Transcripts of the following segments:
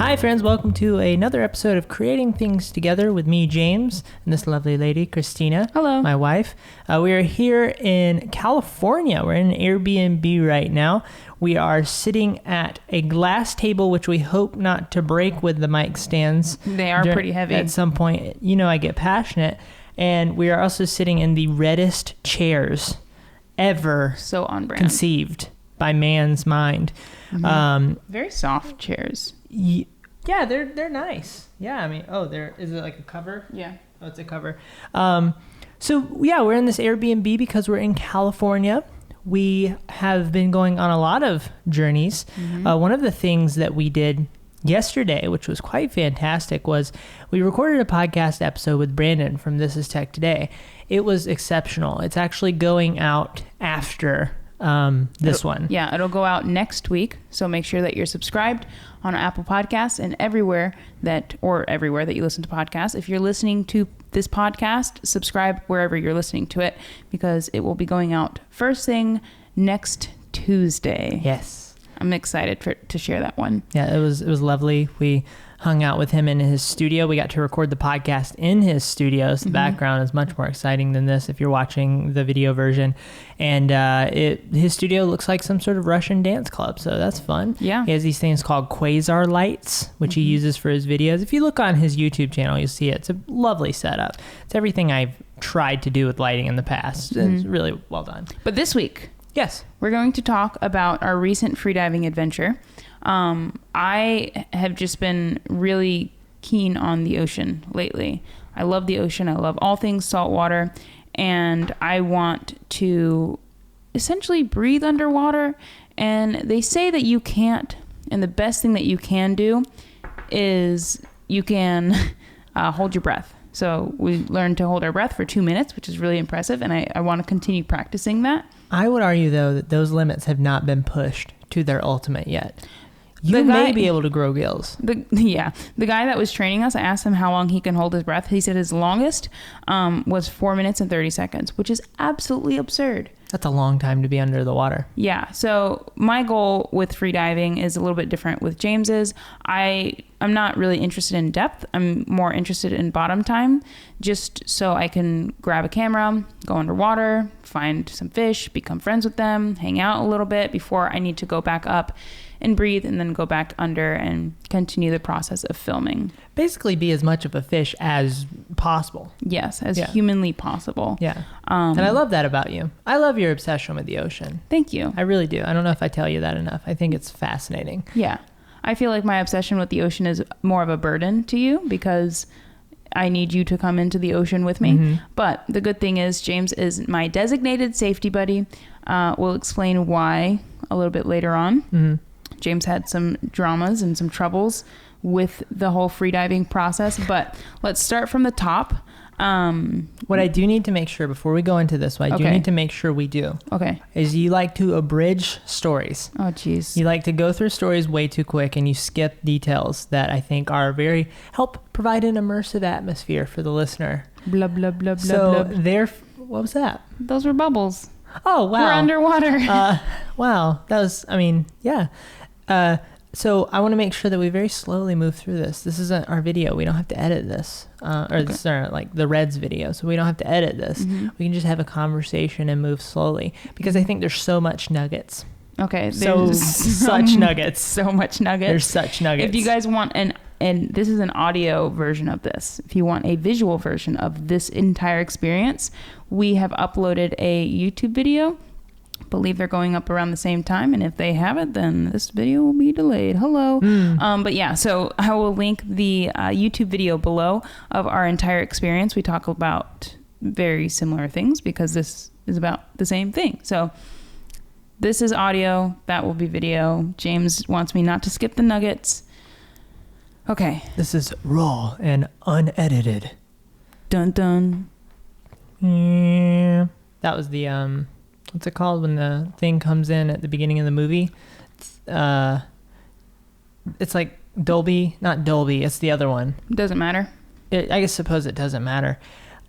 Hi friends, welcome to another episode of Creating Things Together with me, James, and this lovely lady, Christina. Hello. My wife. We are here in California. We're in an Airbnb right now. We are sitting at a glass table, which we hope not to break with the mic stands. They are pretty heavy. At some point, you know I get passionate. And we are also sitting in the reddest chairs ever So on brand. conceived by man's mind. Mm-hmm. Very soft chairs. Yeah, they're nice. Yeah, I mean, is it like a cover? Yeah. Oh, it's a cover. So yeah, we're in this Airbnb because we're in California. We have been going on a lot of journeys. Mm-hmm. One of the things that we did yesterday, which was quite fantastic, was we recorded a podcast episode with Brandon from This Is Tech Today. It was exceptional. It's actually going out after this one. Yeah, it'll go out next week. So make sure that you're subscribed on Apple Podcasts and everywhere that you listen to podcasts. If you're listening to this podcast, subscribe wherever you're listening to it because it will be going out first thing next Tuesday. Yes. I'm excited to share that one. Yeah, it was lovely. We hung out with him in his studio. We got to record the podcast in his studio. So the background is much more exciting than this if you're watching the video version. And his studio looks like some sort of Russian dance club. So that's fun. Yeah. He has these things called quasar lights, which he uses for his videos. If you look on his YouTube channel, you'll see it. It's a lovely setup. It's everything I've tried to do with lighting in the past. It's really well done. But this week, yes, we're going to talk about our recent freediving adventure. I have just been really keen on the ocean lately. I love the ocean. I love all things saltwater, and I want to essentially breathe underwater. And they say that you can't, and the best thing that you can do is you can hold your breath. So we learned to hold our breath for 2 minutes, which is really impressive, and I want to continue practicing that. I would argue, though, that those limits have not been pushed to their ultimate yet. You may be able to grow gills. The guy that was training us, I asked him how long he can hold his breath. He said his longest was 4 minutes and 30 seconds, which is absolutely absurd. That's a long time to be under the water. Yeah. So my goal with freediving is a little bit different with James's. I'm not really interested in depth. I'm more interested in bottom time, just so I can grab a camera, go underwater, find some fish, become friends with them, hang out a little bit before I need to go back up and breathe and then go back under and continue the process of filming. Basically be as much of a fish as possible. Yes, as humanly possible. Yeah. And I love that about you. I love your obsession with the ocean. Thank you. I really do. I don't know if I tell you that enough. I think it's fascinating. Yeah. I feel like my obsession with the ocean is more of a burden to you because I need you to come into the ocean with me. Mm-hmm. But the good thing is James is my designated safety buddy. We'll explain why a little bit later on. Mm-hmm. James had some dramas and some troubles with the whole freediving process, but let's start from the top. What I do need to make sure before we go into this, what I do need to make sure we do is you like to abridge stories. Oh, geez. You like to go through stories way too quick and you skip details that I think are help provide an immersive atmosphere for the listener. Blah, blah, blah, blah, so blah. What was that? Those were bubbles. Oh, wow. We're underwater. Wow. That was, yeah. So I want to make sure that we very slowly move through this. This isn't our video. We don't have to edit this. This is like the Reds video. So we don't have to edit this. Mm-hmm. We can just have a conversation and move slowly because I think there's so much nuggets. Okay. Such nuggets. So much nuggets. There's such nuggets. If you guys want and this is an audio version of this. If you want a visual version of this entire experience, we have uploaded a YouTube video. Believe they're going up around the same time, and if they haven't, then this video will be delayed. Hello. But yeah, so I will link the YouTube video below of our entire experience. We talk about very similar things because this is about the same thing. So this is audio, that will be video. James wants me not to skip the nuggets. Okay. This is raw and unedited. Dun dun. Yeah. That was the what's it called when the thing comes in at the beginning of the movie? It's like Dolby, not Dolby. It's the other one. Doesn't matter. I suppose it doesn't matter.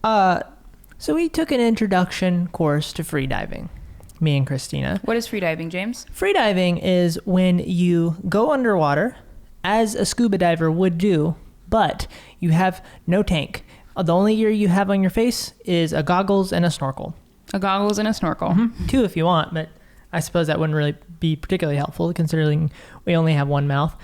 So we took an introduction course to freediving, me and Christina. What is freediving, James? Freediving is when you go underwater as a scuba diver would do, but you have no tank. The only gear you have on your face is a goggles and a snorkel. A goggles and a snorkel. Mm-hmm. 2 if you want, but I suppose that wouldn't really be particularly helpful considering we only have one mouth.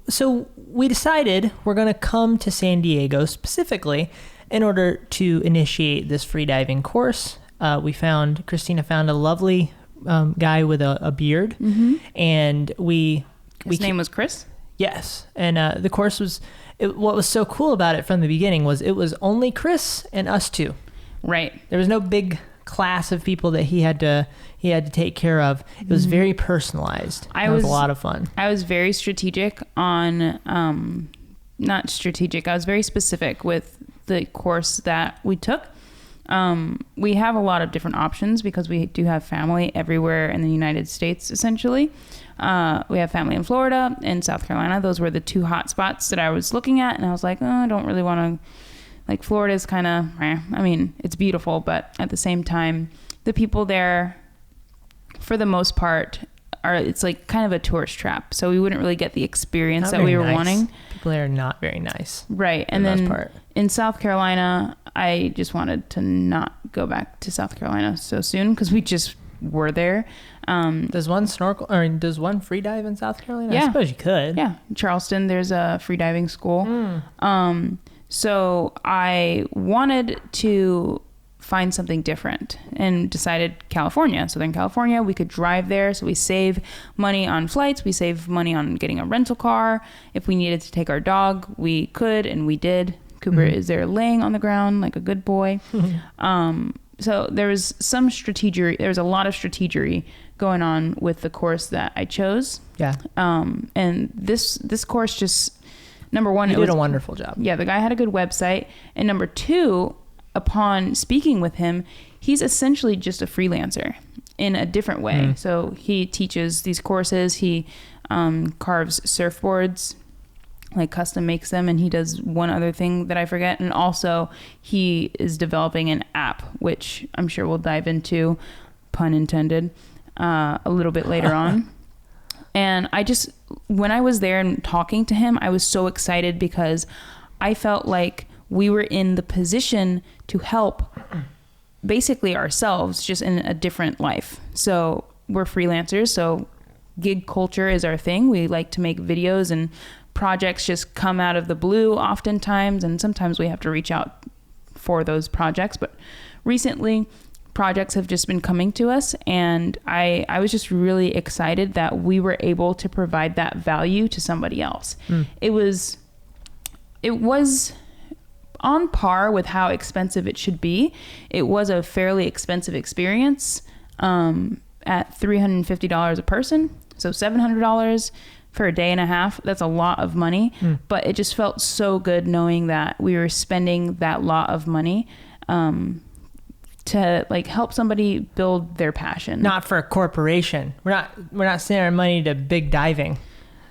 So we decided we're going to come to San Diego specifically in order to initiate this freediving course. Christina found a lovely guy with a beard, and his name was Chris? Yes. And the course what was so cool about it from the beginning was it was only Chris and us 2. Right. There was no big class of people that he had to take care of. It was very personalized. It was a lot of fun. I was very strategic on, not strategic. I was very specific with the course that we took. We have a lot of different options because we do have family everywhere in the United States, essentially. We have family in Florida and South Carolina. Those were the 2 hot spots that I was looking at. And I was like, I don't really want to, like, Florida's kind of, I mean, it's beautiful, but at the same time, the people there, for the most part, it's like kind of a tourist trap. So we wouldn't really get the experience that we were wanting. People there are not very nice. Right. And then in South Carolina, I just wanted to not go back to South Carolina so soon because we just were there. Does one free dive in South Carolina? Yeah. I suppose you could. Yeah. Charleston, there's a free diving school. So I wanted to find something different and decided California. Southern California, we could drive there. So we save money on flights. We save money on getting a rental car. If we needed to take our dog, we could, and we did. Cooper is there laying on the ground like a good boy. So there was some strategy. There was a lot of strategery going on with the course that I chose. Yeah. And this course just, number one, you did a wonderful job. Yeah, the guy had a good website. And number 2, upon speaking with him, he's essentially just a freelancer in a different way. So he teaches these courses. He carves surfboards, like custom makes them, and he does one other thing that I forget. And also he is developing an app, which I'm sure we'll dive into, pun intended, a little bit later on. And when I was there and talking to him, I was so excited because I felt like we were in the position to help basically ourselves, just in a different life. So we're freelancers, so gig culture is our thing. We like to make videos, and projects just come out of the blue oftentimes, and sometimes we have to reach out for those projects. But recently, projects have just been coming to us, and I was just really excited that we were able to provide that value to somebody else. It was on par with how expensive it should be. It was a fairly expensive experience at $350 a person, so $700 for a day and a half. That's a lot of money, but it just felt so good knowing that we were spending that lot of money to like help somebody build their passion. Not for a corporation. We're not sending our money to big diving.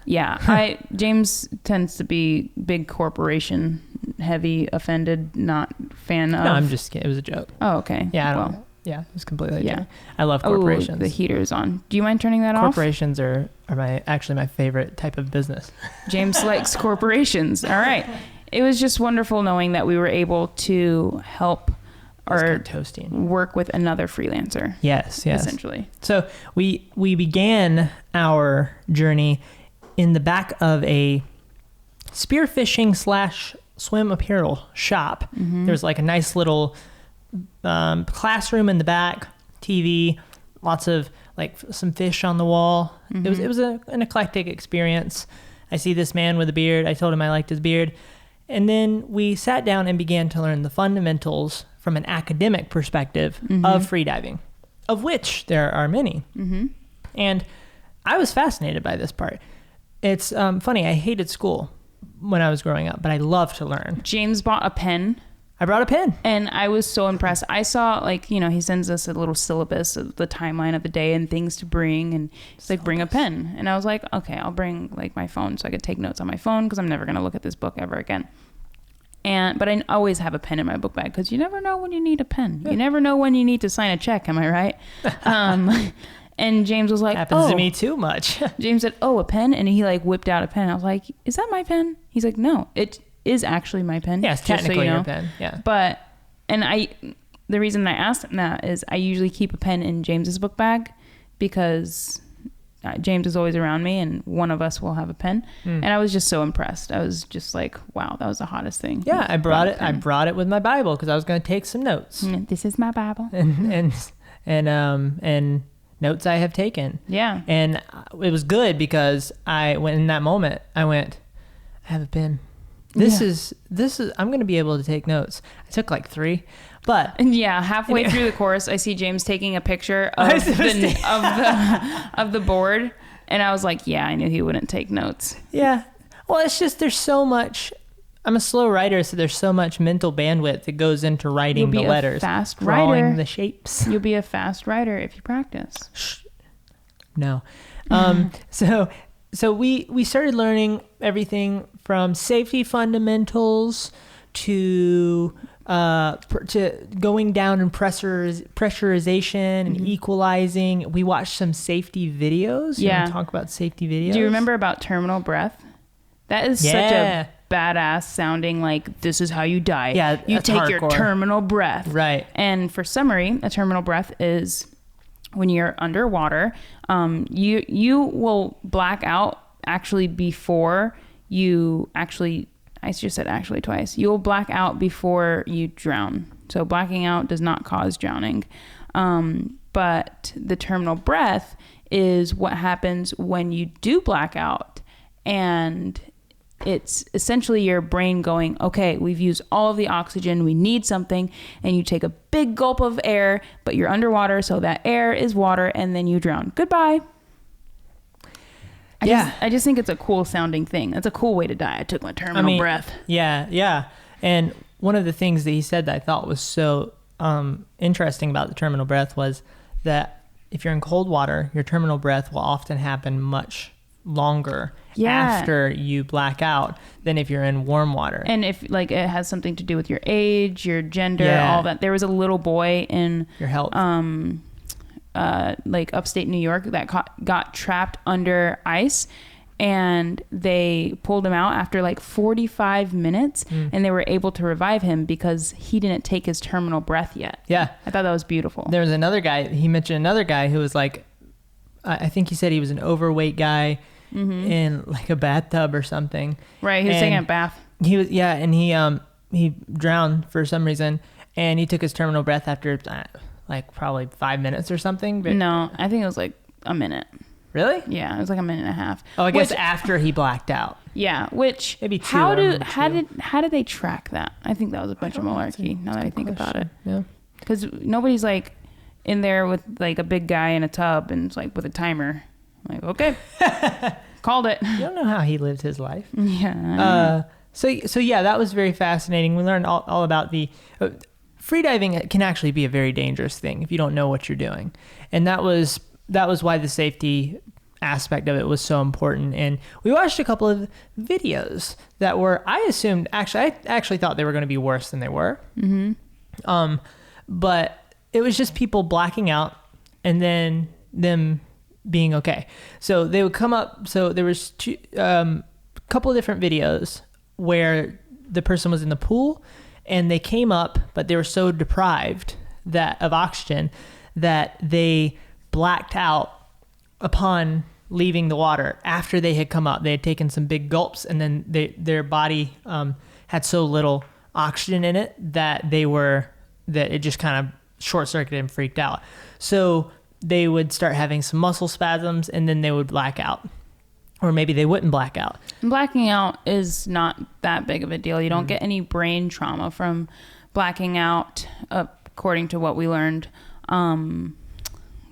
Yeah, James tends to be big corporation heavy, offended, not fan of. No, I'm just kidding. It was a joke. Oh, okay. Yeah, it was completely a joke. I love Oh, corporations. the heater's on. Do you mind turning that Corporations are actually my favorite type of business. James likes corporations. All right. It was just wonderful knowing that we were able to help or work with another freelancer. Yes. Essentially. So we began our journey in the back of a spearfishing / swim apparel shop. There's like a nice little classroom in the back, TV, lots of like some fish on the wall. It was an eclectic experience. I see this man with a beard. I told him I liked his beard. And then we sat down and began to learn the fundamentals from an academic perspective of freediving, of which there are many. And I was fascinated by this part. It's funny. I hated school when I was growing up, but I love to learn. James bought a pen. I brought a pen. And I was so impressed. I saw, like, he sends us a little syllabus of the timeline of the day and things to bring. And he's like, bring a pen. And I was like, okay, I'll bring, like, my phone so I could take notes on my phone because I'm never going to look at this book ever again. But I always have a pen in my book bag because you never know when you need a pen. You never know when you need to sign a check. Am I right? And James was like, happens to me too much. James said, "Oh, a pen," and he like whipped out a pen. I was like, "Is that my pen?" He's like, "No, it is actually my pen." Yeah, it's technically your pen. Yeah. But the reason I asked him that is I usually keep a pen in James's book bag because James is always around me and one of us will have a pen. And I was just so impressed. I was just like, wow, that was the hottest thing. Yeah, I brought it with my Bible because I was going to take some notes. This is my Bible. And notes I have taken. Yeah. And it was good because in that moment, I went, I have a pen. This is I'm going to be able to take notes. I took like 3. But yeah, halfway through the course, I see James taking a picture of the board, and I was like, "Yeah, I knew he wouldn't take notes." Yeah, well, it's just there's so much. I'm a slow writer, so there's so much mental bandwidth that goes into writing the letters, fast drawing writer. the shapes. You'll be a fast writer if you practice. No, so we started learning everything from safety fundamentals to going down in pressurization and equalizing. We watched some safety videos. You want to talk about safety videos? Do you remember about terminal breath? That is such a badass sounding, like, this is how you die. Yeah, you take hardcore. your terminal breath. Right. And for summary, a terminal breath is when you're underwater, you will black out actually before you actually... I just said actually twice. You'll black out before you drown. So blacking out does not cause drowning. But the terminal breath is what happens when you do black out. And it's essentially your brain going, okay, we've used all of the oxygen. We need something. And you take a big gulp of air, but you're underwater. So that air is water and then you drown. Goodbye. I just think it's a cool sounding thing. That's a cool way to die. I took my terminal breath. Yeah. And one of the things that he said that I thought was so interesting about the terminal breath was that if you're in cold water, your terminal breath will often happen much longer after you black out than if you're in warm water. And if like it has something to do with your age, your gender, all that. There was a little boy in your health. Like upstate New York that got trapped under ice, and they pulled him out after like 45 minutes and they were able to revive him because he didn't take his terminal breath yet. Yeah. I thought that was beautiful. There was another guy, he mentioned another guy who was like, I think he said he was an overweight guy in like a bathtub or something. Right. He was taking a bath. He was, and he drowned for some reason, and he took his terminal breath after like probably 5 minutes or something. But no, I think it was like a minute. Really? Yeah, it was like a minute and a half. Oh, I guess after he blacked out. Yeah, which maybe 2. How did they track that? I think that was a bunch of malarkey. Now that I think about it, yeah, because nobody's like in there with like a big guy in a tub and it's like with a timer. I'm like, okay, called it. You don't know how he lived his life. Yeah. So yeah, that was very fascinating. We learned all about the. Freediving can actually be a very dangerous thing if you don't know what you're doing. And that was why the safety aspect of it was so important. And we watched a couple of videos that were, I actually thought they were going to be worse than they were. But it was just people blacking out and then them being okay. So they would come up. So there was a couple of different videos where the person was in the pool and they came up, but they were so deprived of oxygen that they blacked out upon leaving the water after they had come up. They had taken some big gulps, and then their body had so little oxygen in it that it just kind of short-circuited and freaked out. So they would start having some muscle spasms, and then they would black out. Or maybe they wouldn't black out. Blacking out is not that big of a deal. You don't get any brain trauma from blacking out, according to what we learned.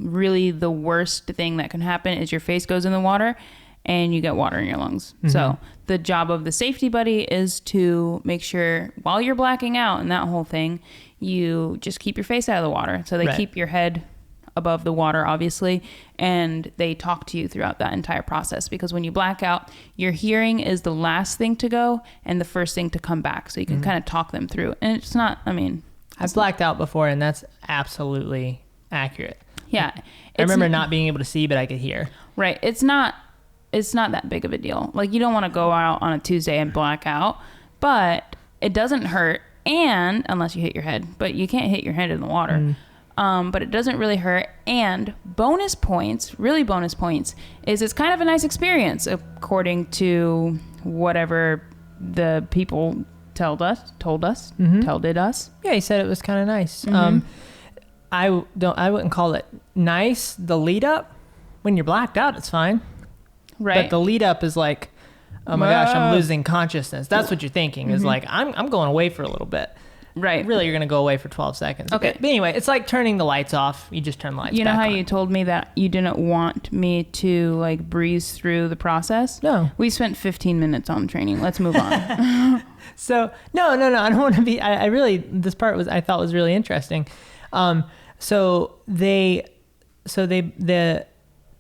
Really, the worst thing that can happen is your face goes in the water and you get water in your lungs. So the job of the safety buddy is to make sure while you're blacking out and that whole thing, you just keep your face out of the water. So they keep your head above the water, obviously, and they talk to you throughout that entire process, because when you black out, your hearing is the last thing to go and the first thing to come back, so you can kind of talk them through. And it's not, I've blacked out before, and that's absolutely accurate. Yeah. I remember not being able to see, but I could hear. Right. It's not that big of a deal. Like, you don't want to go out on a Tuesday and black out, but it doesn't hurt. And unless you hit your head, but you can't hit your head in the water. But it doesn't really hurt. And bonus points is it's kind of a nice experience according to whatever the people told us. Yeah, he said it was kind of nice. I wouldn't call it nice. The lead up, when you're blacked out, it's fine. Right. But the lead up is like, oh my gosh, I'm losing consciousness. That's what you're thinking is like, I'm going away for a little bit. Right. Really, you're going to go away for 12 seconds. Okay. But anyway, it's like turning the lights off. You just turn the lights back on. You know how you told me that you didn't want me to like breeze through the process? No. We spent 15 minutes on training. Let's move on. So, no. I don't want to be, I really, this part I thought was really interesting.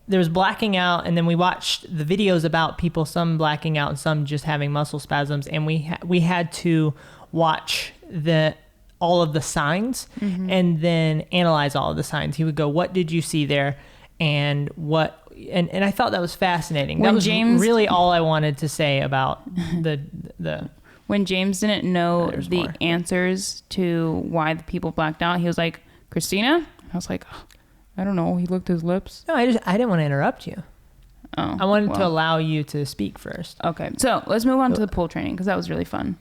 There was blacking out, and then we watched the videos about people, some blacking out and some just having muscle spasms, and we had to watch all of the signs and then analyze all of the signs. He would go, what did you see there? And and I thought that was fascinating. That was really all I wanted to say about the when James didn't know the answers to why the people blacked out, he was like, Christina? I was like, I don't know. He licked his lips. No, I didn't want to interrupt you. Oh, I wanted to allow you to speak first. Okay. So let's move on to the pool training, because that was really fun.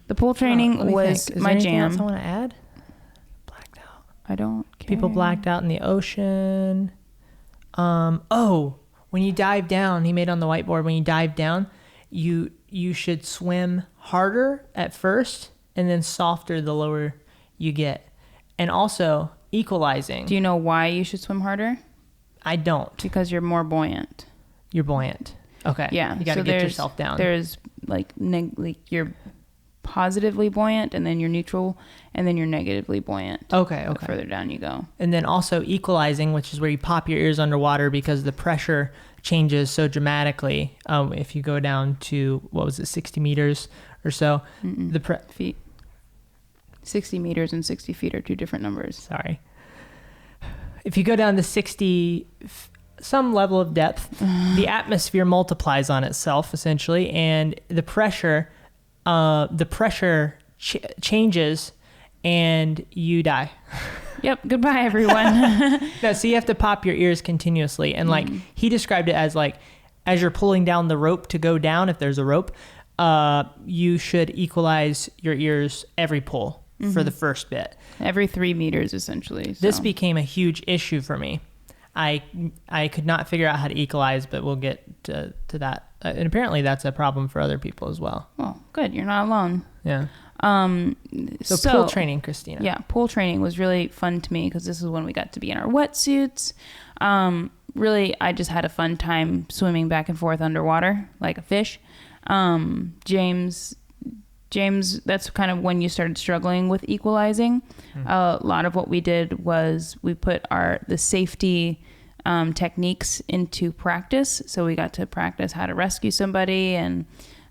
The pool training was my jam. Else I want to add? Blacked out. I don't care. People blacked out in the ocean. When you dive down, he made on the whiteboard, when you dive down, you should swim harder at first and then softer the lower you get. And also equalizing. Do you know why you should swim harder? I don't. Because you're more buoyant. You're buoyant. Okay. Yeah. You got to get yourself down. There's like you're positively buoyant, and then you're neutral, and then you're negatively buoyant. Okay. The further down you go. And then also equalizing, which is where you pop your ears underwater because the pressure changes so dramatically. If you go down to, 60 meters or so? Feet. 60 meters and 60 feet are two different numbers. Sorry. If you go down to 60, some level of depth, the atmosphere multiplies on itself essentially, and the pressure changes, and you die. Yep. Goodbye, everyone. No, so you have to pop your ears continuously, and like he described it as like, as you're pulling down the rope to go down, if there's a rope, you should equalize your ears every pull. For the first bit. Every 3 meters, essentially. So. This became a huge issue for me. I could not figure out how to equalize, but we'll get to that. And apparently that's a problem for other people as well. Well, good. You're not alone. Yeah. So pool training, Christina. Yeah, pool training was really fun to me because this is when we got to be in our wetsuits. Really, I just had a fun time swimming back and forth underwater like a fish. James, that's kind of when you started struggling with equalizing. A lot of what we did was we put the safety techniques into practice. So we got to practice how to rescue somebody and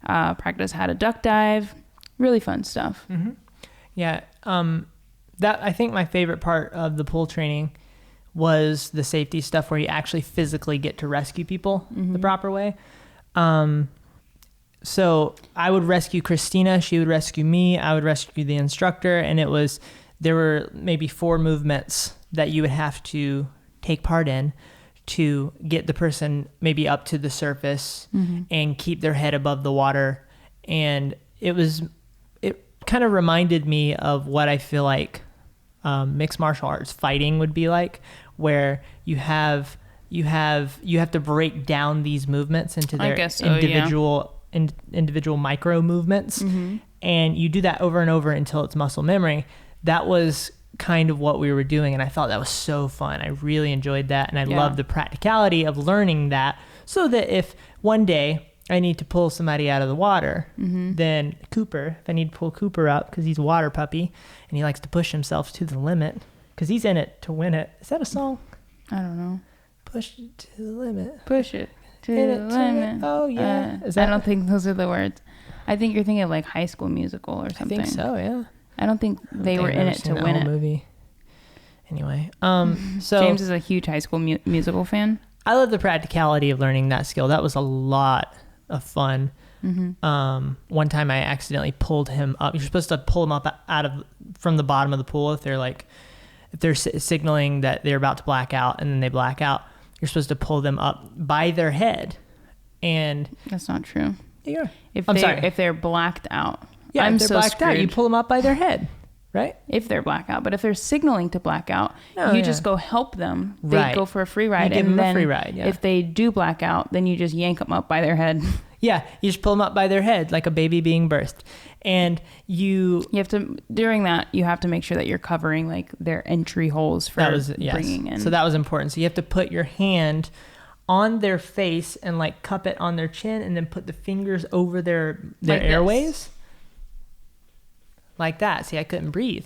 practice how to duck dive. Really fun stuff. Mm-hmm. Yeah. That I think my favorite part of the pool training was the safety stuff where you actually physically get to rescue people the proper way. So I would rescue Christina, she would rescue me, I would rescue the instructor, and there were maybe 4 movements that you would have to take part in to get the person maybe up to the surface and keep their head above the water. And it kind of reminded me of what I feel like mixed martial arts fighting would be like, where you have to break down these movements into their individual micro movements, and you do that over and over until it's muscle memory. That was kind of what we were doing, and I thought that was so fun. I really enjoyed that, and I love the practicality of learning that, so that if one day I need to pull somebody out of the water, then Cooper, if I need to pull Cooper up because he's a water puppy and he likes to push himself to the limit because he's in it to win it. Is that a song? I don't know. Push it to the limit. Push it to the limit. Oh yeah. I don't think those are the words. I think you're thinking of like High School Musical or something. I think so, yeah. I don't think they were in it to win it. Movie. Anyway, so James is a huge High School Musical fan. I love the practicality of learning that skill. That was a lot of fun. One time I accidentally pulled him up. You're supposed to pull them up from the bottom of the pool if they're signaling that they're about to black out, and then they black out. You're supposed to pull them up by their head, and that's not true. Yeah, if they're blacked out. Yeah, I'm if they're so blacked screwed. out, you pull them up by their head, right? If they're blackout, but if they're signaling to blackout, you just go help them. They Right. go for a free ride, You give and them a then free ride, yeah. if they do black out, then you just yank them up by their head. Yeah, you just pull them up by their head like a baby being birthed, and you have to during that you have to make sure that you're covering like their entry holes for bringing in. So that was important. So you have to put your hand on their face and like cup it on their chin, and then put the fingers over their like airways. Like that. See, I couldn't breathe.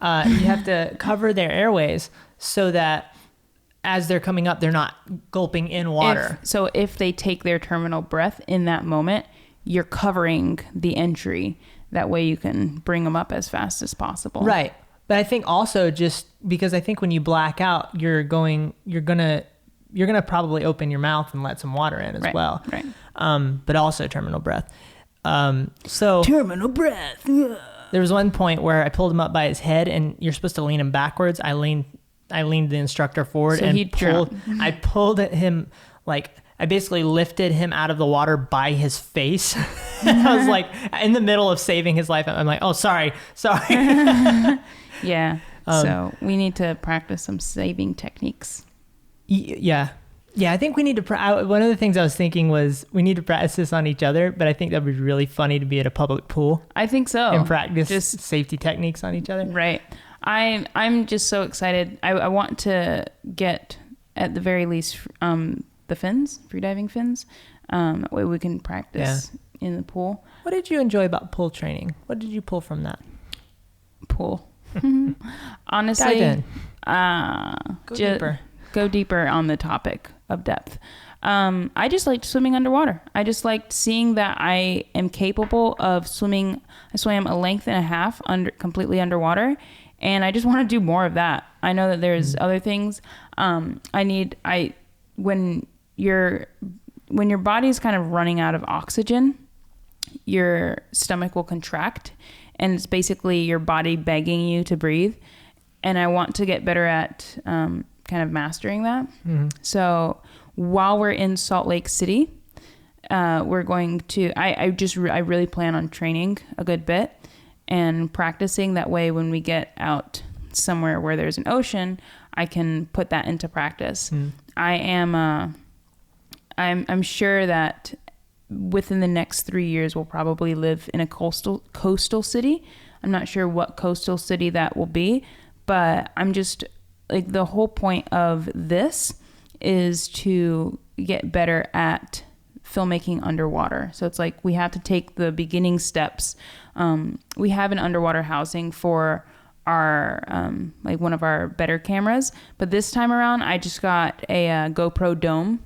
You have to cover their airways so that as they're coming up, they're not gulping in water. So if they take their terminal breath in that moment, you're covering the entry. That way you can bring them up as fast as possible. Right. But I think also just because I think when you black out, you're gonna probably open your mouth and let some water in as well. Right. But also terminal breath. So terminal breath. There was one point where I pulled him up by his head, and you're supposed to lean him backwards. I leaned the instructor forward, so and I pulled at him, like I basically lifted him out of the water by his face. I was like in the middle of saving his life. I'm like, oh, sorry. Yeah. So we need to practice some saving techniques. Yeah. I think we need to. One of the things I was thinking was we need to practice this on each other, but I think that would be really funny to be at a public pool. I think so. And practice safety techniques on each other. Right. I'm just so excited. I want to get at the very least the fins, freediving fins. That way we can practice in the pool. What did you enjoy about pool training? What did you pull from that? Pool. Honestly, dive in. Deeper. Go deeper on the topic of depth. I just liked swimming underwater. I just liked seeing that I am capable of swimming. I swam a length and a half completely underwater, and I just want to do more of that. I know that there's other things. When your body's kind of running out of oxygen, your stomach will contract, and it's basically your body begging you to breathe. And I want to get better at kind of mastering that. So while we're in Salt Lake City, we're going to, I really plan on training a good bit and practicing. That way when we get out somewhere where there's an ocean, I can put that into practice. I'm sure that within the next 3 years, we'll probably live in a coastal city. I'm not sure what coastal city that will be, but I'm just like, the whole point of this is to get better at filmmaking underwater. So it's like we have to take the beginning steps. We have an underwater housing for our like one of our better cameras, but this time around I just got a GoPro Dome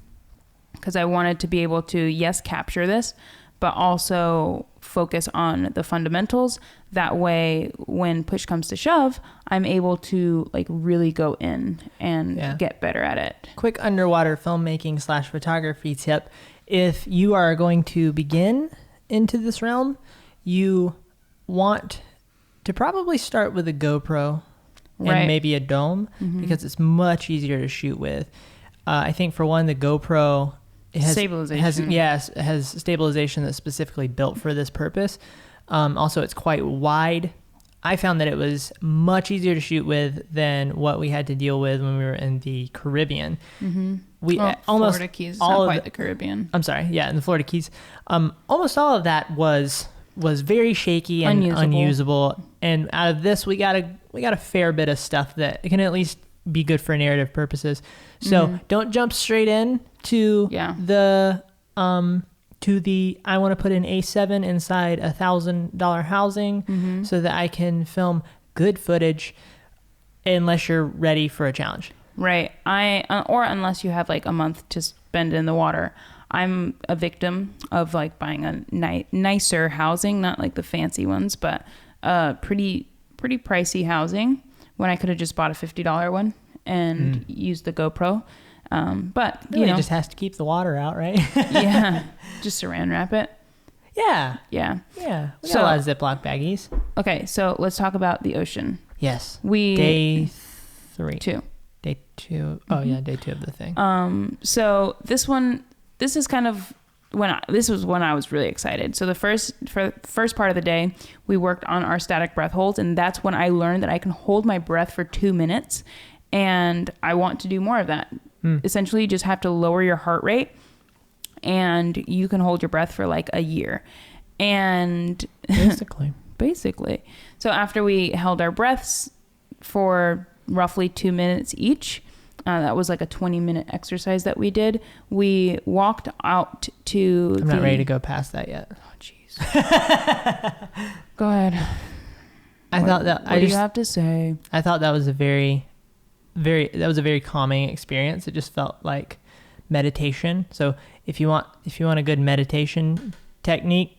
because I wanted to be able to capture this, but also focus on the fundamentals. That way, when push comes to shove, I'm able to like really go in and get better at it. Quick underwater filmmaking / photography tip. If you are going to begin into this realm, you want to probably start with a GoPro and maybe a dome because it's much easier to shoot with. I think for one, the GoPro has stabilization that's specifically built for this purpose. Also, it's quite wide. I found that it was much easier to shoot with than what we had to deal with when we were in the Caribbean. Florida Keys, not quite the Caribbean. I'm sorry, in the Florida Keys. Almost all of that was very shaky and unusable. And out of this, we got a fair bit of stuff that can at least be good for narrative purposes. So don't jump straight in to the I want to put an A7 inside $1,000 housing so that I can film good footage unless you're ready for a challenge. Right. Or unless you have like a month to spend in the water. I'm a victim of like buying a nicer housing, not like the fancy ones, but pretty pricey housing when I could have just bought a $50 one and used the GoPro. But really, just has to keep the water out, right? Yeah, just saran wrap it. Yeah. We got a lot of Ziploc baggies. Okay, so let's talk about the ocean. Yes. Day 2. Day 2. Oh yeah, day 2 of the thing. So this is kind of this was when I was really excited. So for the first part of the day, we worked on our static breath holds, and that's when I learned that I can hold my breath for 2 minutes, and I want to do more of that. Essentially, you just have to lower your heart rate, and you can hold your breath for like a year. And basically. So after we held our breaths for roughly 2 minutes each, that was like a 20-minute exercise that we did. We walked out to I'm not ready to go past that yet. Oh, jeez. Go ahead. What do you have to say? I thought that was a very calming experience. It just felt like meditation. So if you want a good meditation technique,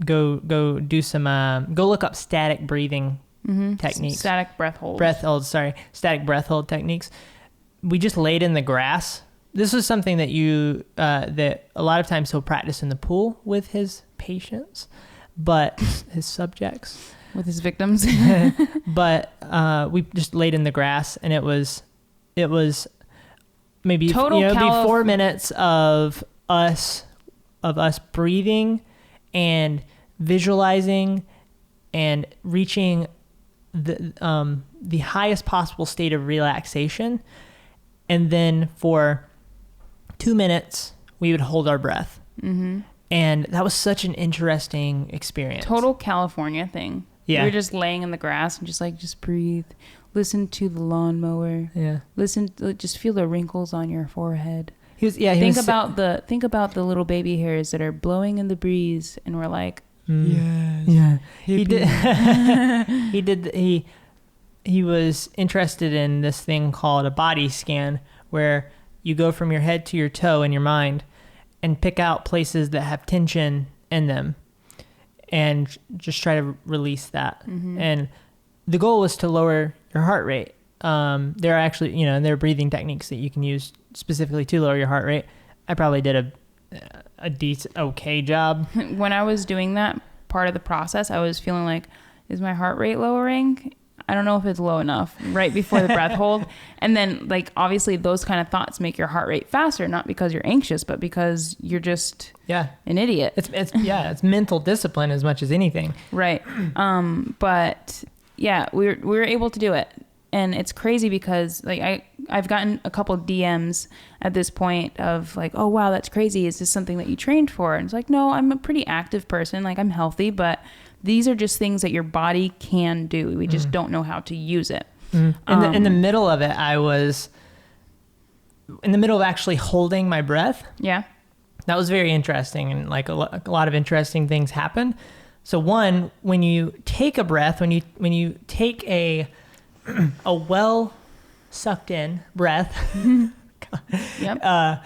go do some go look up static breathing techniques. Static breath holds. Static breath hold techniques. We just laid in the grass. This was something that that a lot of times he'll practice in the pool with his patients, but his subjects. With his victims. But we just laid in the grass, and it was maybe it'd be 4 minutes of us breathing and visualizing and reaching the highest possible state of relaxation. And then for 2 minutes, we would hold our breath. Mm-hmm. And that was such an interesting experience. Total California thing. Yeah. We were just laying in the grass and just breathe. Listen to the lawnmower. Yeah. Just feel the wrinkles on your forehead. Think about the little baby hairs that are blowing in the breeze, and we're like, yes. Yeah. He was interested in this thing called a body scan, where you go from your head to your toe in your mind and pick out places that have tension in them and just try to release that. Mm-hmm. And the goal was to lower your heart rate. There are actually, there are breathing techniques that you can use specifically to lower your heart rate. I probably did a decent, okay job. When I was doing that part of the process, I was feeling like, is my heart rate lowering? I don't know if it's low enough right before the breath hold. And then obviously those kind of thoughts make your heart rate faster, not because you're anxious, but because you're just an idiot. It's mental discipline as much as anything. Right. But yeah, we were able to do it. And it's crazy because I've gotten a couple DMs at this point of oh, wow, that's crazy. Is this something that you trained for? And it's no, I'm a pretty active person. I'm healthy, but these are just things that your body can do. We just don't know how to use it. In the middle of it, I was in the middle of actually holding my breath. Yeah. That was very interesting. And a lot of interesting things happened. So one, when you take a breath, when you take a well sucked in breath, yep.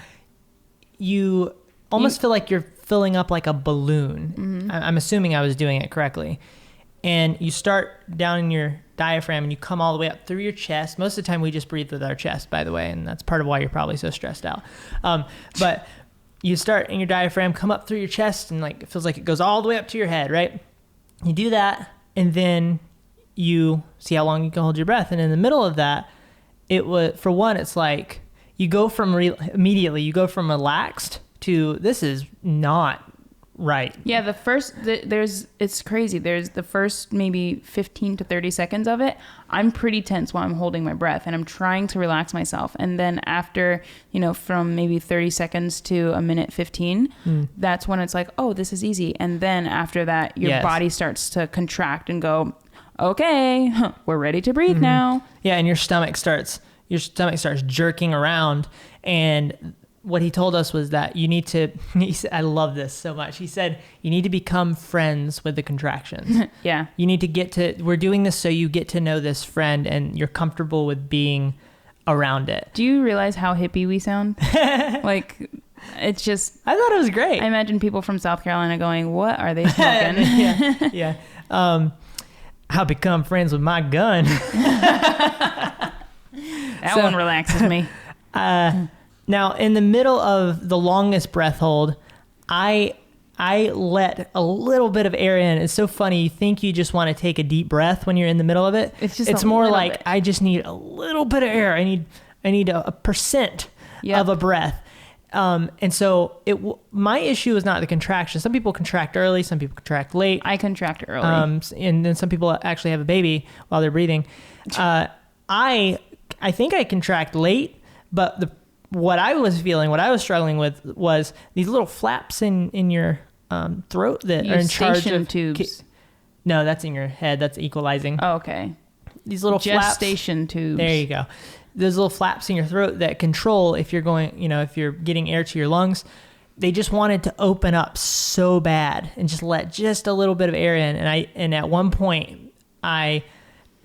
You almost feel like you're filling up like a balloon. Mm-hmm. I'm assuming I was doing it correctly. And you start down in your diaphragm and you come all the way up through your chest. Most of the time we just breathe with our chest, by the way, and that's part of why you're probably so stressed out. But you start in your diaphragm, come up through your chest, and it feels like it goes all the way up to your head, right? You do that, and you see how long you can hold your breath. And in the middle of that, for one, it's you go from immediately, you go from relaxed to this is not right. Yeah, it's crazy. There's the first maybe 15 to 30 seconds of it. I'm pretty tense while I'm holding my breath and I'm trying to relax myself. And then after, from maybe 30 seconds to a minute 15, that's when it's oh, this is easy. And then after that, your body starts to contract and go, okay, we're ready to breathe now. Yeah, and your stomach starts jerking around. And what he told us was that you need to, I love this so much. He said, you need to become friends with the contractions. Yeah. You need to we're doing this so you get to know this friend and you're comfortable with being around it. Do you realize how hippie we sound? It's just, I thought it was great. I imagine people from South Carolina going, what are they smoking? Yeah. I'll become friends with my gun. That one relaxes me. Now, in the middle of the longest breath hold, I let a little bit of air in. It's so funny. You think you just want to take a deep breath when you're in the middle of it. It's more like bit. I just need a little bit of air. I need a percent of a breath. And so my issue is not the contraction. Some people contract early. Some people contract late. I contract early. And then some people actually have a baby while they're breathing. I think I contract late, but what I was feeling, what I was struggling with was these little flaps in your throat that are in charge of tubes. No, that's in your head. That's equalizing. Oh, okay. These little gestation flaps. tubes. There you go. Those little flaps in your throat that control if you're going, if you're getting air to your lungs. They just wanted to open up so bad and just let just a little bit of air in. And at one point I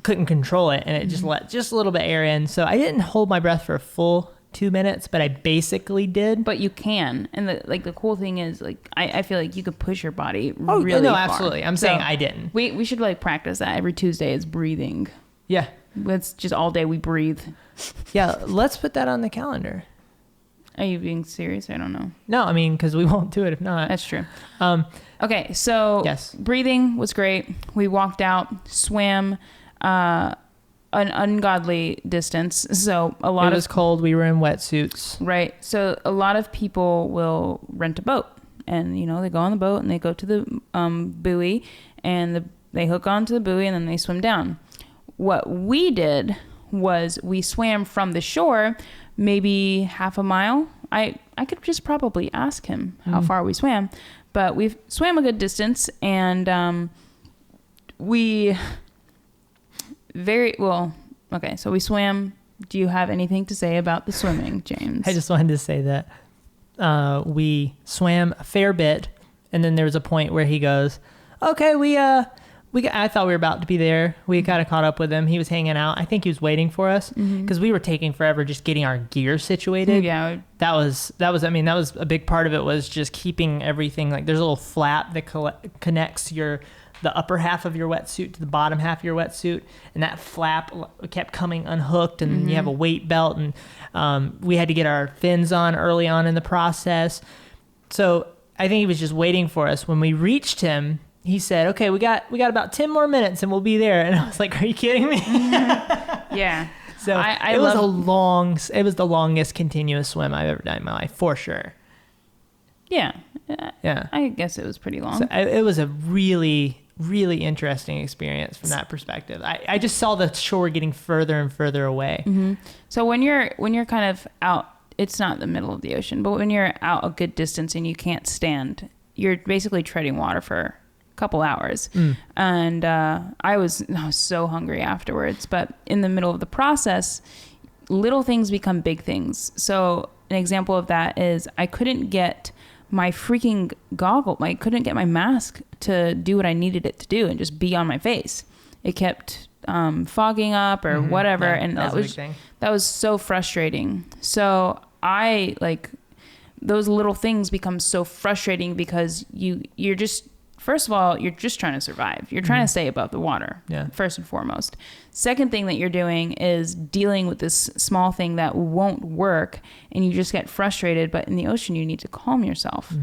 couldn't control it, and it just let just a little bit of air in. So I didn't hold my breath for a full 2 minutes, but I basically did. But you can, and the cool thing is, like, I feel like you could push your body really far. Absolutely. I'm saying I didn't. We should practice that every Tuesday is breathing. Yeah. It's just all day we breathe. Yeah, let's put that on the calendar. Are you being serious? I don't know. No, I mean, because we won't do it if not. That's true. Okay, so yes. Breathing was great. We walked out, swam an ungodly distance. So it was cold. We were in wetsuits. Right. So a lot of people will rent a boat, and they go on the boat and they go to the buoy, and they hook onto the buoy and then they swim down. What we did was we swam from the shore, maybe half a mile. I could just probably ask him how far we swam, but we swam a good distance, and we okay, so we swam. Do you have anything to say about the swimming, James? I just wanted to say that we swam a fair bit, and then there was a point where he goes, okay, I thought we were about to be there. We kind of caught up with him. He was hanging out. I think he was waiting for us because we were taking forever just getting our gear situated. Yeah. That was a big part of it, was just keeping everything, like there's a little flap that connects the upper half of your wetsuit to the bottom half of your wetsuit. And that flap kept coming unhooked, and you have a weight belt, and we had to get our fins on early on in the process. So I think he was just waiting for us. When we reached him, he said, okay, we got about 10 more minutes and we'll be there. And I was like, are you kidding me? Yeah. So it was the longest continuous swim I've ever done in my life, for sure. Yeah. Yeah. I guess it was pretty long. So it was a really, really interesting experience from that perspective. I just saw the shore getting further and further away. Mm-hmm. So when you're kind of out, it's not the middle of the ocean, but when you're out a good distance and you can't stand, you're basically treading water for couple hours. And I was so hungry afterwards, but in the middle of the process, little things become big things. So an example of that is I couldn't get my freaking goggle, I couldn't get my mask to do what I needed it to do and just be on my face. It kept fogging up or whatever, and that was so frustrating. So I those little things become so frustrating because you're just, first of all, you're just trying to survive. You're trying to stay above the water, first and foremost. Second thing that you're doing is dealing with this small thing that won't work, and you just get frustrated. But in the ocean, you need to calm yourself.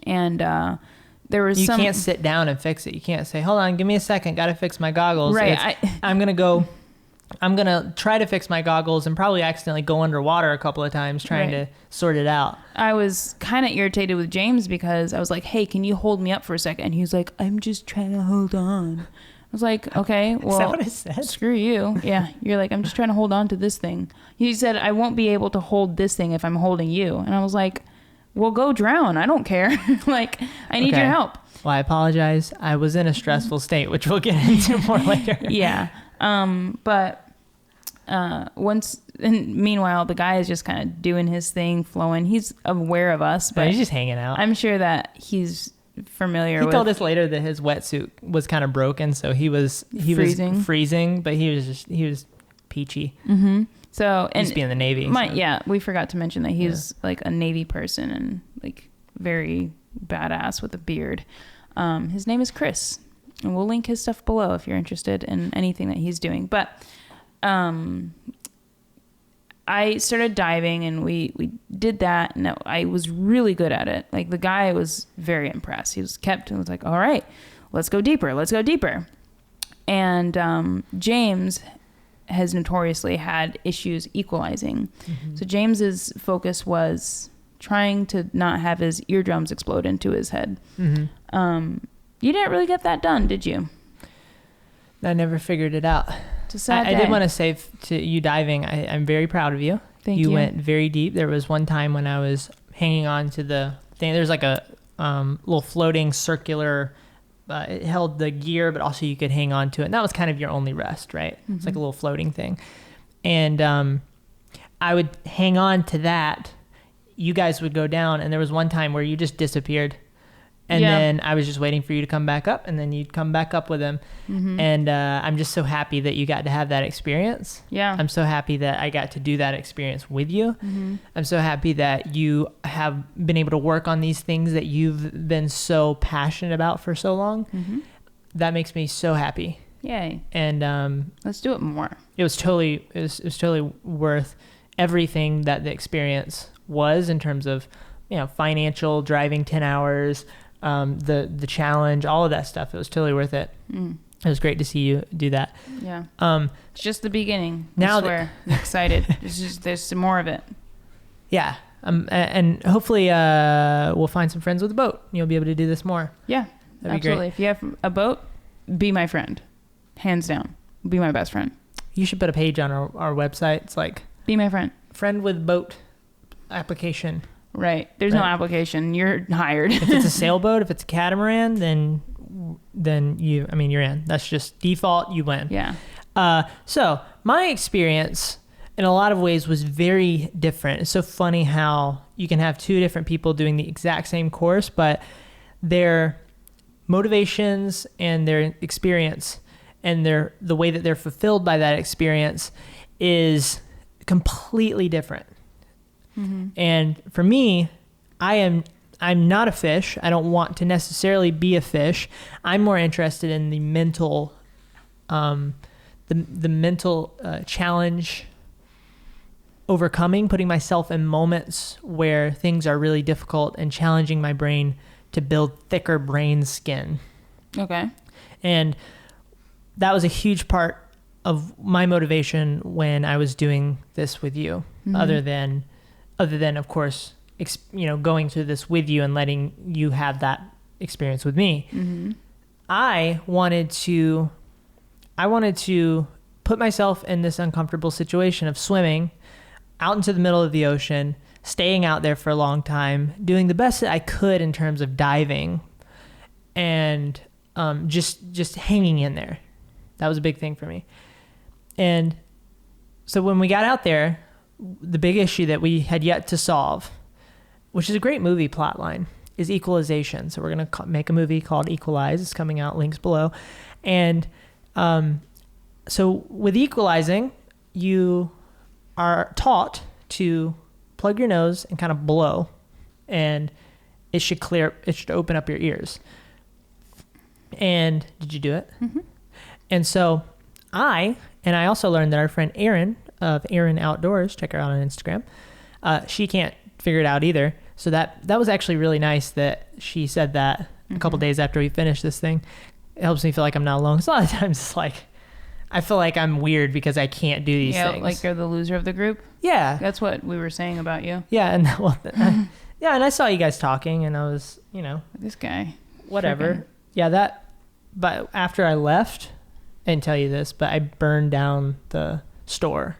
And you can't sit down and fix it. You can't say, hold on, give me a second, got to fix my goggles. Right. I'm going to try to fix my goggles and probably accidentally go underwater a couple of times trying to sort it out. I was kind of irritated with James because I was like, hey, can you hold me up for a second? And he was like, I'm just trying to hold on. I was like, okay, well, is that what I said? Screw you. Yeah. You're like, I'm just trying to hold on to this thing. He said, I won't be able to hold this thing if I'm holding you. And I was like, well, go drown. I don't care. I need your help. Well, I apologize. I was in a stressful state, which we'll get into more later. Yeah. Meanwhile, the guy is just kind of doing his thing, flowing. He's aware of us, but he's just hanging out. I'm sure that he's familiar with. He told us later that his wetsuit was kind of broken, so he was freezing, but he was peachy. Mm-hmm. So, he used to be in the Navy. We forgot to mention that he's like a Navy person and like very badass with a beard. His name is Chris. And we'll link his stuff below if you're interested in anything that he's doing. But I started diving, and we did that, and I was really good at it. Like, the guy was very impressed. He was like, all right, let's go deeper. And James has notoriously had issues equalizing. So James's focus was trying to not have his eardrums explode into his head. You didn't really get that done, did you? I never figured it out. It's a sad I day. did want to say to you diving, I'm very proud of you. Thank you. You went very deep. There was one time when I was hanging on to the thing. There's like a little floating circular, it held the gear, but also you could hang on to it. And that was kind of your only rest, right? It's like a little floating thing. And I would hang on to that. You guys would go down, and there was one time where you just disappeared. And then I was just waiting for you to come back up, and then you'd come back up with him. And I'm just so happy that you got to have that experience. Yeah. I'm so happy that I got to do that experience with you. I'm so happy that you have been able to work on these things that you've been so passionate about for so long. That makes me so happy. Yay. And let's do it more. It was totally worth everything that the experience was in terms of, financial, driving 10 hours, the challenge, all of that stuff. It was totally worth it. It was great to see you do that. Yeah. It's just the beginning. Now I swear. I'm excited. There's some more of it. Yeah. And hopefully we'll find some friends with a boat. You'll be able to do this more. Yeah. That'd be absolutely. great. If you have a boat, be my friend. Hands down. Be my best friend. You should put a page on our website. It's like, be my friend. Friend with boat application. Right. There's no application. You're hired. If it's a sailboat, if it's a catamaran, then you're in. That's just default. You win. Yeah. So my experience in a lot of ways was very different. It's so funny how you can have two different people doing the exact same course, but their motivations and their experience and the way that they're fulfilled by that experience is completely different. And for me, I'm not a fish. I don't want to necessarily be a fish. I'm more interested in the mental, the mental challenge, overcoming, putting myself in moments where things are really difficult and challenging my brain to build thicker brain skin. Okay. And that was a huge part of my motivation when I was doing this with you, other than of course, going through this with you and letting you have that experience with me. I wanted to put myself in this uncomfortable situation of swimming out into the middle of the ocean, staying out there for a long time, doing the best that I could in terms of diving, and just hanging in there. That was a big thing for me. And so when we got out there, the big issue that we had yet to solve, which is a great movie plot line, is equalization. So we're going to make a movie called Equalize. It's coming out, links below. And so with equalizing, you are taught to plug your nose and kind of blow, and it should open up your ears. And did you do it? And so I also learned that our friend Erin of Erin Outdoors, check her out on Instagram, she can't figure it out either. So that was actually really nice that she said that a couple days after we finished this thing. It helps me feel like I'm not alone. Because a lot of times it's like, I feel like I'm weird because I can't do these things. Like you're the loser of the group? Yeah. That's what we were saying about you. Yeah. And and I saw you guys talking, and I was, this guy. Whatever. Frickin'. Yeah, but after I left, I didn't tell you this, but I burned down the store.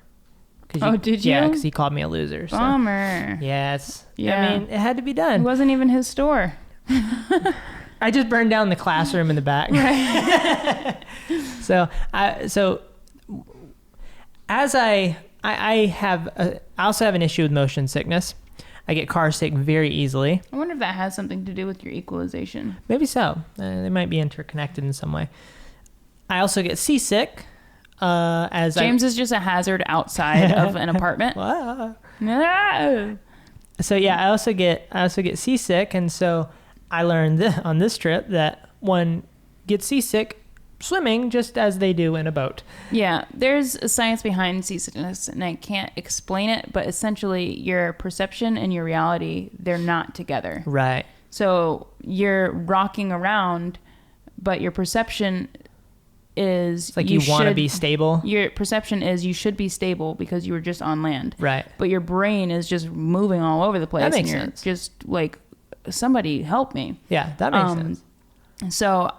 Did you? Yeah, because he called me a loser. So. Bummer. Yes. Yeah. I mean, it had to be done. It wasn't even his store. I just burned down the classroom in the back. Right. So as I also have an issue with motion sickness. I get car sick very easily. I wonder if that has something to do with your equalization. Maybe so. They might be interconnected in some way. I also get seasick. James is just a hazard outside of an apartment. No. So yeah, I also get seasick, and so I learned on this trip that one get seasick swimming just as they do in a boat. Yeah, there's a science behind seasickness, and I can't explain it, but essentially your perception and your reality, they're not together. Right. So you're rocking around, but your perception is... It's like you want to be stable. Your perception is you should be stable because you were just on land. Right. But your brain is just moving all over the place. That makes and you're sense. just like, somebody help me. Yeah, that makes sense. So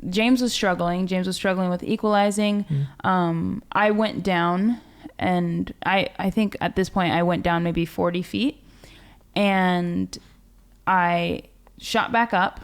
James was struggling. James was struggling with equalizing. I went down, and I think at this point I went down maybe 40 feet, and I shot back up.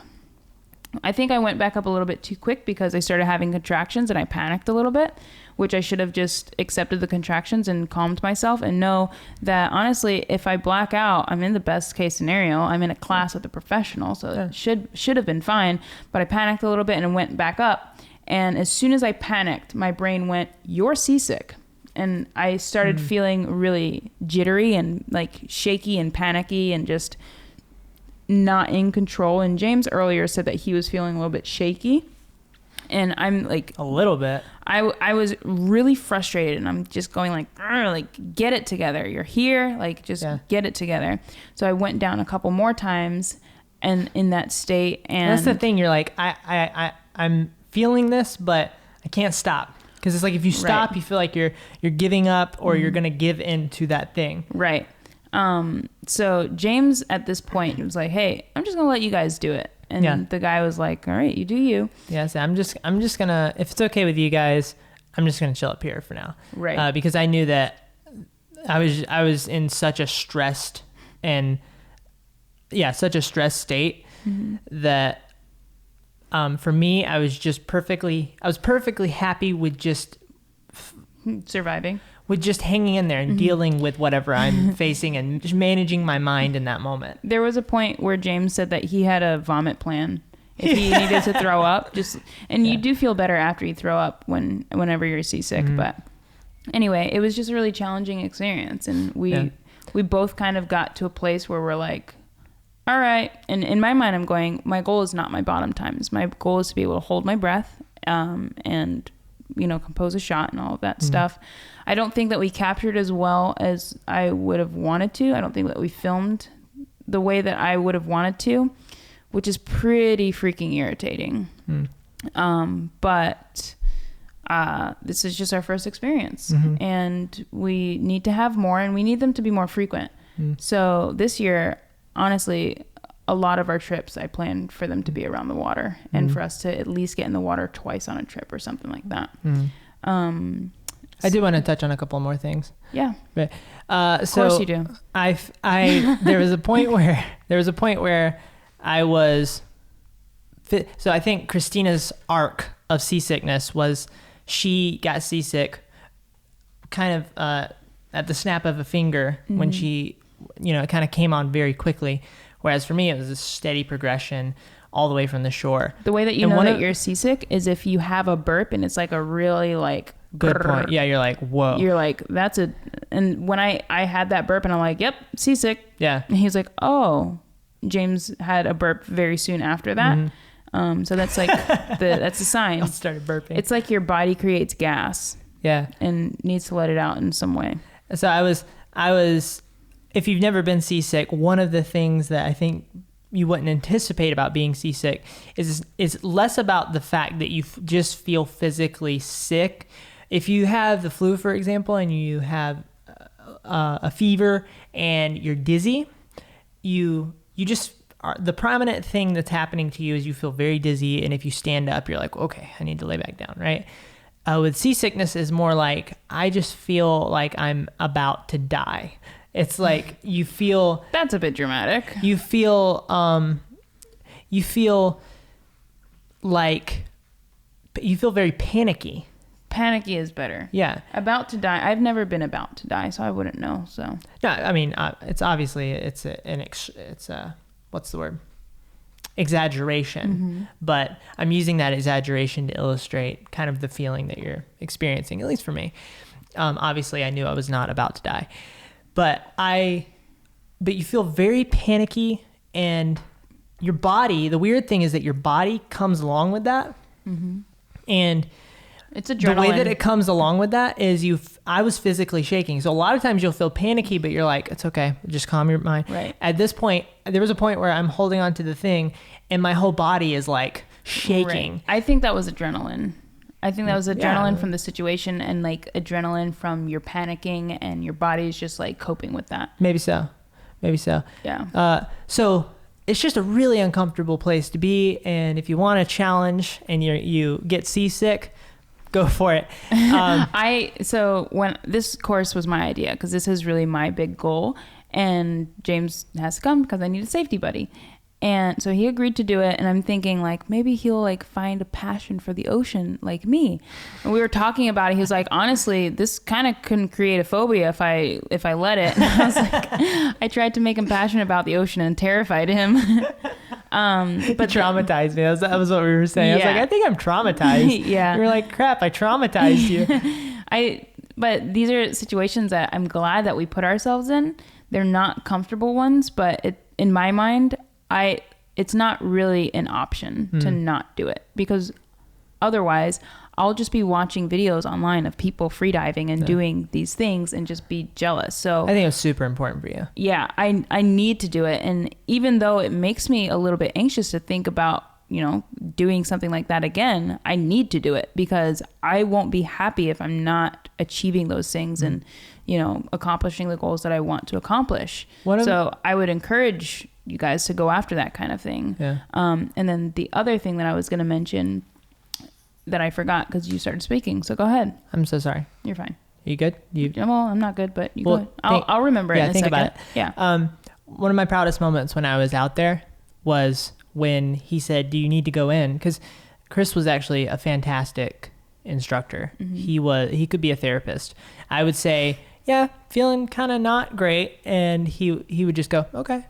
I think I went back up a little bit too quick because I started having contractions and I panicked a little bit, which I should have just accepted the contractions and calmed myself and know that honestly, if I black out, I'm in the best case scenario. I'm in a class with a professional, so it should have been fine. But I panicked a little bit and went back up. And as soon as I panicked, my brain went, "You're seasick." And I started feeling really jittery and like shaky and panicky and just not in control. And James earlier said that he was feeling a little bit shaky, and I'm like a little bit. I was really frustrated, and I'm just going like get it together. You're here, like just get it together. So I went down a couple more times, and in that state, and that's the thing. You're like I'm feeling this, but I can't stop, because it's like if you stop, you feel like you're giving up, or you're gonna give in to that thing. Right. So James at this point was like, "Hey, I'm just gonna let you guys do it." And the guy was like, "All right, you do you." Yeah, so I'm just gonna, if it's okay with you guys, I'm just gonna chill up here for now. Right. Because I knew that I was in such a stressed state that for me, I was perfectly happy with just surviving. With just hanging in there and dealing with whatever I'm facing and just managing my mind in that moment. There was a point where James said that he had a vomit plan if he needed to throw up. You do feel better after you throw up whenever you're seasick. But anyway, it was just a really challenging experience, and we both kind of got to a place where we're like, all right. And in my mind, I'm going, my goal is not my bottom times. My goal is to be able to hold my breath and compose a shot and all of that stuff. I don't think that we captured as well as I would have wanted to. I don't think that we filmed the way that I would have wanted to, which is pretty freaking irritating. But this is just our first experience, and we need to have more, and we need them to be more frequent. So this year, honestly, a lot of our trips, I planned for them to be around the water, and for us to at least get in the water twice on a trip or something like that. I do want to touch on a couple more things. Yeah. But, of course you do. There was a point where I was, so I think Christina's arc of seasickness was she got seasick kind of at the snap of a finger when she, it kind of came on very quickly. Whereas for me, it was a steady progression all the way from the shore. The way that you know that you're seasick is if you have a burp and it's like a really like... Good point. Yeah, you're like, whoa. You're like, that's a... And when I had that burp and I'm like, yep, seasick. Yeah. And he's like, oh. James had a burp very soon after that. So that's like, that's a sign. I started burping. It's like your body creates gas. Yeah. And needs to let it out in some way. So I was, if you've never been seasick, one of the things that I think you wouldn't anticipate about being seasick is less about the fact that you just feel physically sick. If you have the flu, for example, and you have a fever and you're dizzy, you just are, the prominent thing that's happening to you is you feel very dizzy, and if you stand up, you're like, okay, I need to lay back down, right? With seasickness is more like, I just feel like I'm about to die. It's like you feel... That's a bit dramatic. You feel very panicky. Panicky is better. Yeah. About to die. I've never been about to die, so I wouldn't know. So. No, I mean, it's obviously what's the word? Exaggeration. But I'm using that exaggeration to illustrate kind of the feeling that you're experiencing, at least for me. Obviously, I knew I was not about to die, but you feel very panicky, and your body, the weird thing is that your body comes along with that. Mm-hmm. And it's adrenaline. the way that it comes along with that is I was physically shaking. So a lot of times you'll feel panicky, but you're like, it's okay. Just calm your mind. Right. At this point, there was a point where I'm holding on to the thing and my whole body is like shaking. Right. I think that was adrenaline. I think that was adrenaline from the situation and like adrenaline from your panicking and your body's just like coping with that. Maybe so. Yeah. So it's just a really uncomfortable place to be. And if you want a challenge and you get seasick, go for it. So when this course was my idea, because this is really my big goal, and James has to come because I need a safety buddy. And so he agreed to do it, and I'm thinking like maybe he'll like find a passion for the ocean like me. And we were talking about it. He was like, honestly, this kind of couldn't create a phobia if I let it. And I was like, I tried to make him passionate about the ocean and terrified him. But traumatized me. That was what we were saying. Yeah. I was like, I think I'm traumatized. Yeah. You were like, crap, I traumatized you. But these are situations that I'm glad that we put ourselves in. They're not comfortable ones, but in my mind, it's not really an option to not do it, because otherwise I'll just be watching videos online of people freediving and doing these things and just be jealous. So I think it was super important for you. Yeah, I need to do it. And even though it makes me a little bit anxious to think about, doing something like that again, I need to do it because I won't be happy if I'm not achieving those things and, accomplishing the goals that I want to accomplish. So I would encourage you guys to go after that kind of thing. Yeah. And then the other thing that I was going to mention that I forgot because you started speaking. So go ahead. I'm so sorry. You're fine. You good? Well, I'm not good, but you go ahead. I'll remember it in a think second. about it. Yeah. One of my proudest moments when I was out there was when he said, do you need to go in? Because Chris was actually a fantastic instructor. Mm-hmm. He could be a therapist. I would say, yeah, feeling kind of not great. And he would just go, okay.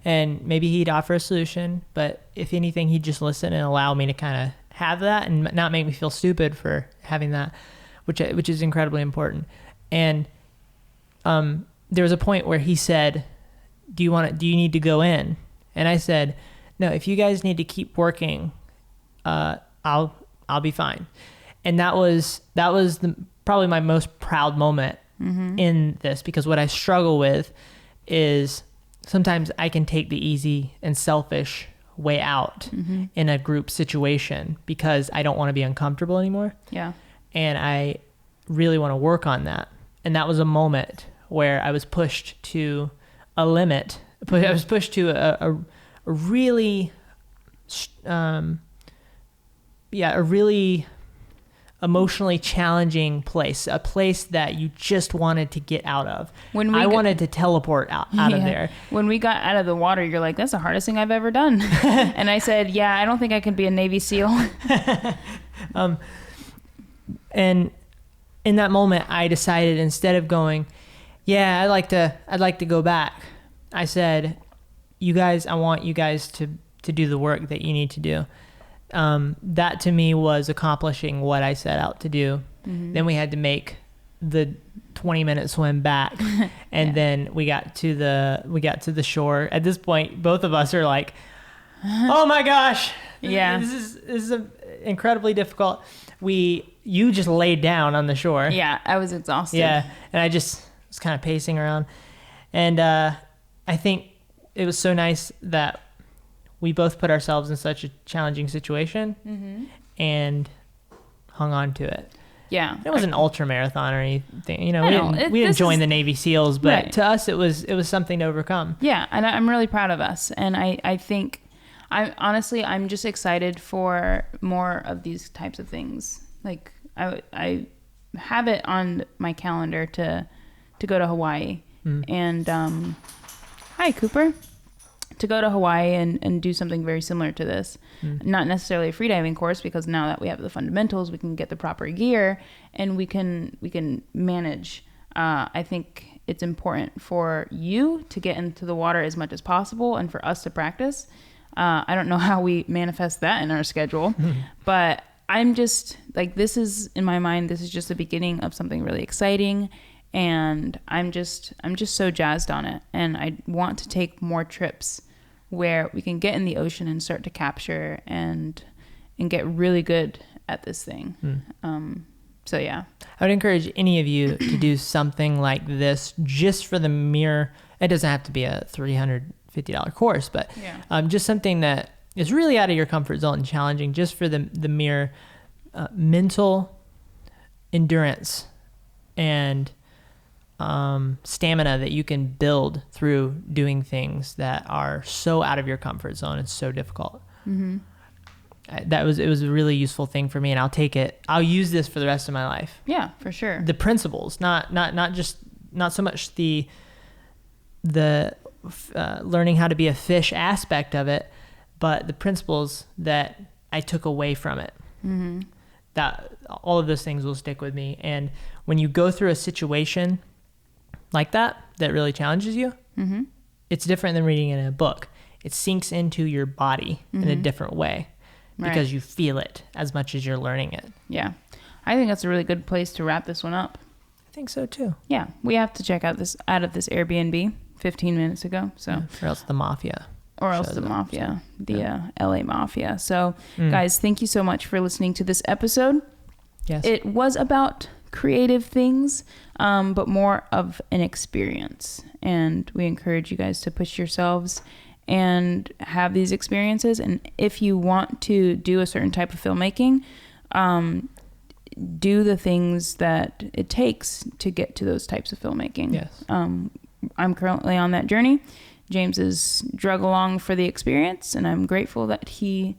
And maybe he'd offer a solution, but if anything, he'd just listen and allow me to kind of have that and not make me feel stupid for having that, which is incredibly important. And there was a point where he said, do you need to go in? And I said, no, if you guys need to keep working, I'll be fine. And that was probably my most proud moment in this, because what I struggle with is sometimes I can take the easy and selfish way out in a group situation because I don't want to be uncomfortable anymore. Yeah. And I really want to work on that. And that was a moment where I was pushed to a limit. I was pushed to a really, a really emotionally challenging place, a place that you just wanted to get out of. I wanted to teleport out of there. When we got out of the water, you're like, that's the hardest thing I've ever done. And I said, yeah, I don't think I can be a Navy SEAL. And in that moment, I decided, instead of going, yeah, I'd like to go back, I said, you guys, I want you guys to do the work that you need to do. That to me was accomplishing what I set out to do. Then we had to make the 20-minute swim back, and then we got to the shore. At this point, both of us are like, oh my gosh, this is incredibly difficult. You just laid down on the shore. Yeah, I was exhausted. Yeah, and I just was kind of pacing around, and I think it was so nice that we both put ourselves in such a challenging situation and hung on to it. Yeah. It was an ultra marathon or anything. We didn't join the Navy SEALs, but to us it was something to overcome. Yeah, and I'm really proud of us. And I think I'm just excited for more of these types of things. Like I have it on my calendar to go to Hawaii. And hi Cooper. To go to Hawaii and do something very similar to this. Not necessarily a freediving course, because now that we have the fundamentals, we can get the proper gear and we can manage. I think it's important for you to get into the water as much as possible and for us to practice. I don't know how we manifest that in our schedule, but I'm just like, this is, in my mind, this is just the beginning of something really exciting. And I'm just so jazzed on it. And I want to take more trips where we can get in the ocean and start to capture and get really good at this thing. So yeah, I would encourage any of you to do something like this just for the mere, it doesn't have to be a $350 course, but just something that is really out of your comfort zone and challenging, just for the mere mental endurance and stamina that you can build through doing things that are so out of your comfort zone and so difficult. It was a really useful thing for me, and I'll take it. I'll use this for the rest of my life. Yeah, for sure. The principles, not so much the learning how to be a fish aspect of it, but the principles that I took away from it. That all of those things will stick with me. And when you go through a situation like that really challenges you, it's different than reading it in a book. It sinks into your body in a different way. Because you feel it as much as you're learning it. Yeah. I think that's a really good place to wrap this one up. I think so too. Yeah. We have to check out this Airbnb 15 minutes ago. So or else the mafia. The LA Mafia. So guys, thank you so much for listening to this episode. Yes. It was about creative things, but more of an experience. And we encourage you guys to push yourselves and have these experiences. And if you want to do a certain type of filmmaking, do the things that it takes to get to those types of filmmaking. Yes. I'm currently on that journey. James is drug along for the experience, and I'm grateful that he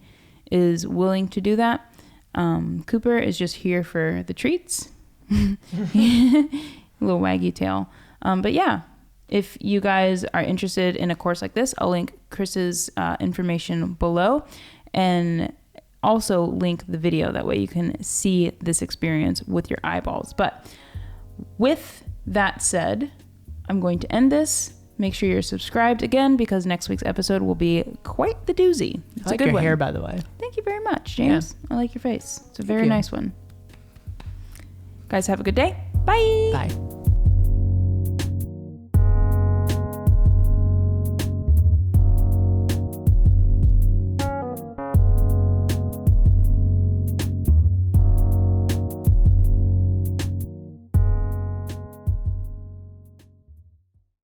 is willing to do that. Cooper is just here for the treats. Little waggy tail. But yeah, if you guys are interested in a course like this, I'll link Chris's information below, and also link the video. That way you can see this experience with your eyeballs. But with that said, I'm going to end this. Make sure you're subscribed again, because next week's episode will be quite the doozy. It's I like a good your one. hair, by the way. Thank you very much, James. I like your face. It's a very nice one. Guys, have a good day. Bye. Bye.